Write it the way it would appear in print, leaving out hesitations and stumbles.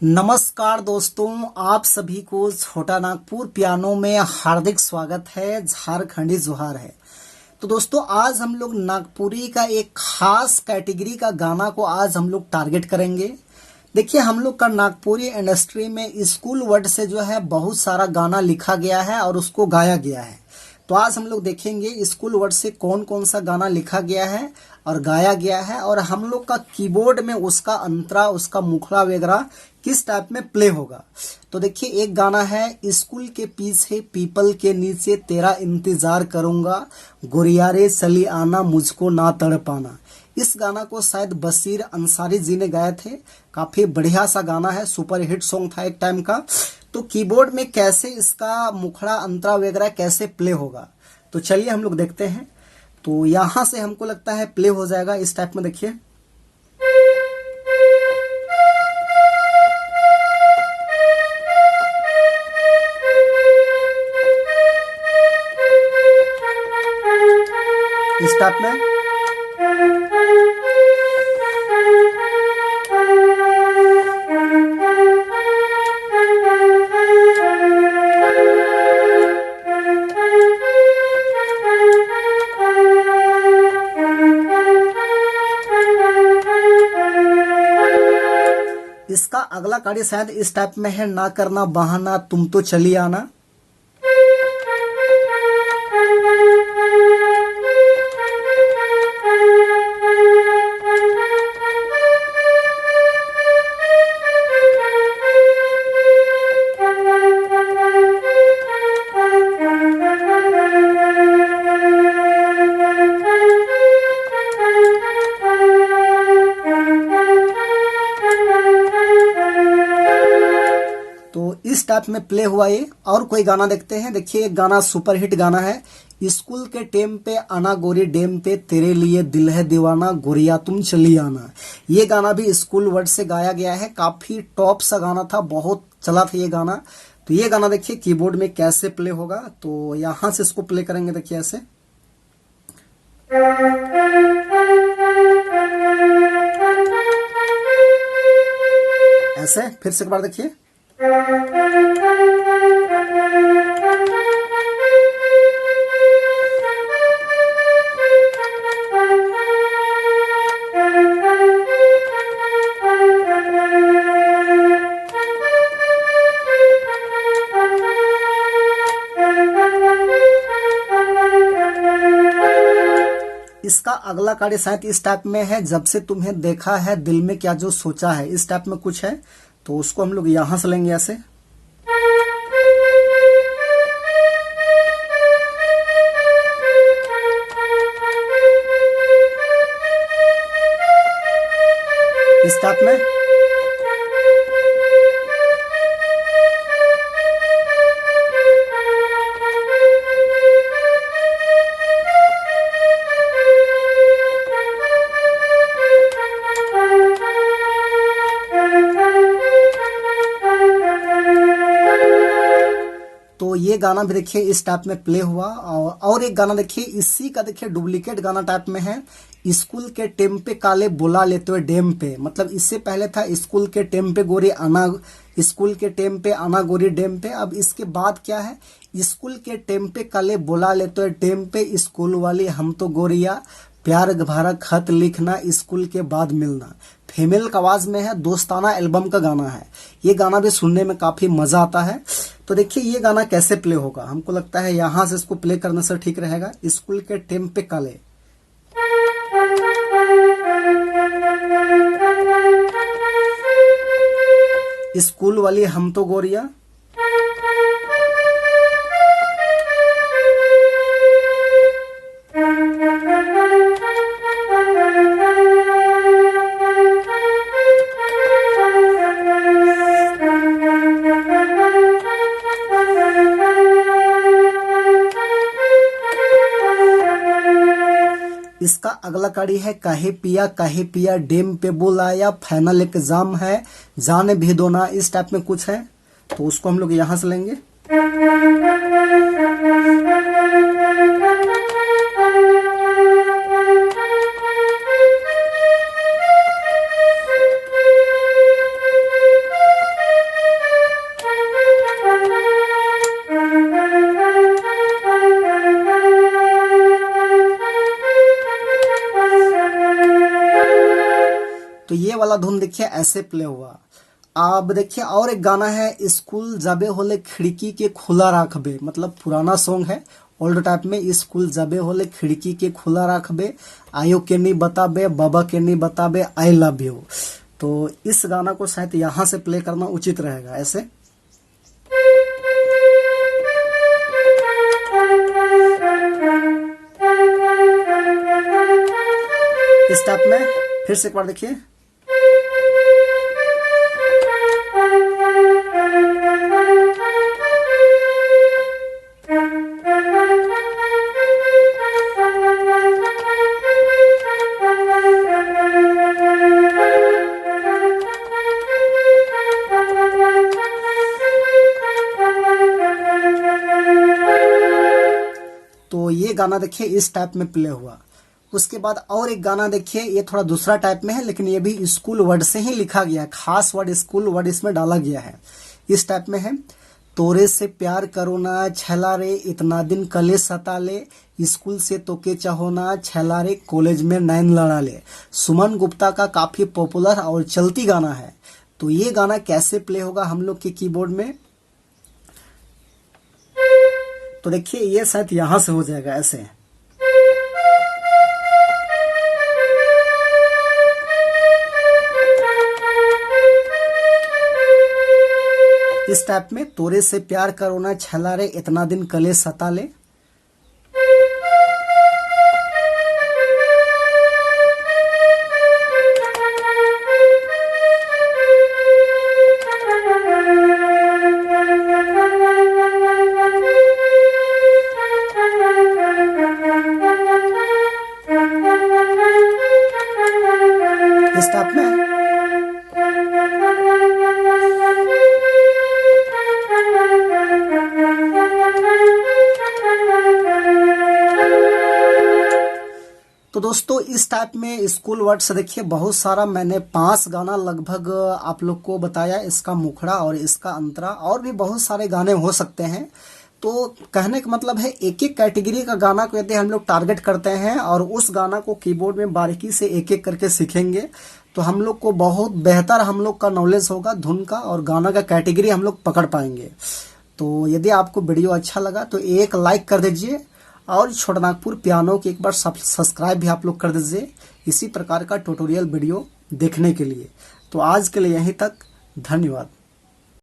नमस्कार दोस्तों, आप सभी को छोटा नागपुर पियानो में हार्दिक स्वागत है। झारखंडी जुहार है। तो दोस्तों, आज हम लोग नागपुरी का एक खास कैटेगरी का गाना को आज हम लोग टारगेट करेंगे। देखिए, हम लोग का नागपुरी इंडस्ट्री में स्कूल वर्ड से जो है बहुत सारा गाना लिखा गया है और उसको गाया गया है। तो आज हम लोग देखेंगे स्कूल वर्ड से कौन कौन सा गाना लिखा गया है और गाया गया है, और हम लोग का कीबोर्ड में उसका अंतरा, उसका मुखड़ा वगैरह किस टाइप में प्ले होगा। तो देखिए, एक गाना है, स्कूल के पीछे पीपल के नीचे तेरा इंतजार करूंगा, गोरिया रे चली आना मुझको ना तड़पाना। इस गाना को शायद बशीर अंसारी जी ने गाए थे। काफी बढ़िया सा गाना है, सुपर हिट सॉन्ग था एक टाइम का। तो कीबोर्ड में कैसे इसका मुखड़ा अंतरा वगैरह कैसे प्ले होगा, तो चलिए हम लोग देखते हैं। तो यहां से हमको लगता है प्ले हो जाएगा इस टाइप में। देखिए, इस टाइप में। इसका अगला कार्य शायद इस टाइप में है, ना करना बहाना तुम तो चली आना। तो इस टाइप में प्ले हुआ ये। और कोई गाना देखते हैं। देखिए, एक गाना सुपर हिट गाना है, स्कूल के टेम पे आना गोरी डेम पे तेरे लिए दिल है दीवाना गोरिया तुम चली आना। ये गाना भी स्कूल वर्ड से गाया गया है। काफी टॉप सा गाना था, बहुत चला था ये गाना। तो ये गाना देखिए कीबोर्ड में कैसे प्ले होगा। तो यहां से इसको प्ले करेंगे। देखिए ऐसे, ऐसे फिर से एक बार देखिए। इसका अगला कार्य शायद इस टाइप में है, जब से तुम्हें देखा है दिल में क्या जो सोचा है। इस टाइप में कुछ है, तो उसको हम लोग यहां से लेंगे ऐसे। इस टाइप में। तो ये गाना भी देखिए इस टाइप में प्ले हुआ। और एक गाना देखिए इसी का, देखिए डुप्लीकेट गाना टाइप में है, स्कूल के टेम पे काले बुला लेते हुए डेम पे। मतलब इससे पहले था स्कूल के टेम पे गोरी आना, स्कूल के टेम पे आना गोरी डेम पे। अब इसके बाद क्या है, स्कूल के टेम पे काले बुला लेते हुए डेम पे, स्कूल वाली हम तो गोरिया प्यार भरा खत लिखना स्कूल के बाद मिलना। फीमेल का आवाज में है, दोस्ताना एल्बम का गाना है। ये गाना भी सुनने में काफी मजा आता है। तो देखिए ये गाना कैसे प्ले होगा। हमको लगता है यहां से इसको प्ले करने से ठीक रहेगा। स्कूल के टेम पे काले, स्कूल वाली हम तो गोरिया, इसका अगला कड़ी है, काहे पिया डेम पे बुलाया, फाइनल एग्जाम है जाने भी दो ना। इस टाइप में कुछ है, तो उसको हम लोग यहां से लेंगे। वाला धुन देखिए ऐसे प्ले हुआ। अब देखिए और एक गाना है, स्कूल जाबे होले खिड़की के खुला राखबे, मतलब पुराना सॉन्ग है ओल्ड टाइप में। स्कूल जाबे होले खिड़की के खुला राखबे, आयो के नहीं बताबे, बाबा के नहीं बताबे, आई लव यू। तो इस गाना को शायद यहाँ से प्ले करना उचित रहेगा ऐसे। इस टाइप में फिर से एक बार देखिए। तो ये गाना देखिए इस टाइप में प्ले हुआ। उसके बाद और एक गाना देखिए, ये थोड़ा दूसरा टाइप में है, लेकिन ये भी स्कूल वर्ड से ही लिखा गया है, खास वर्ड स्कूल वर्ड इसमें डाला गया है। इस टाइप में है, तोरे से प्यार करो ना छैला रे, इतना दिन कले सता ले, स्कूल से तोके चाहो ना छैला रे, कॉलेज में नैन लड़ा ले। सुमन गुप्ता का काफी पॉपुलर और चलती गाना है। तो ये गाना कैसे प्ले होगा हम लोग के कीबोर्ड में, तो देखिए ये शायद यहां से हो जाएगा ऐसे। इस टाइप में, तोरे से प्यार करो ना छैला रे, इतना दिन कले सता ले। इस टाइप में तो दोस्तों इस टाइप में स्कूल वर्ड से देखिए बहुत सारा मैंने 5 गाना लगभग आप लोग को बताया, इसका मुखड़ा और इसका अंतरा, और भी बहुत सारे गाने हो सकते हैं। तो कहने का मतलब है एक एक कैटेगरी का गाना को यदि हम लोग टारगेट करते हैं और उस गाना को कीबोर्ड में बारीकी से एक एक करके सीखेंगे तो हम लोग को बहुत बेहतर हम लोग का नॉलेज होगा धुन का, और गाना का कैटेगरी हम लोग पकड़ पाएंगे। तो यदि आपको वीडियो अच्छा लगा तो एक लाइक कर दीजिए, और छोटा नागपुर पियानो की एक बार सब्सक्राइब भी आप लोग कर दीजिए इसी प्रकार का ट्यूटोरियल वीडियो देखने के लिए। तो आज के लिए यहीं तक, धन्यवाद।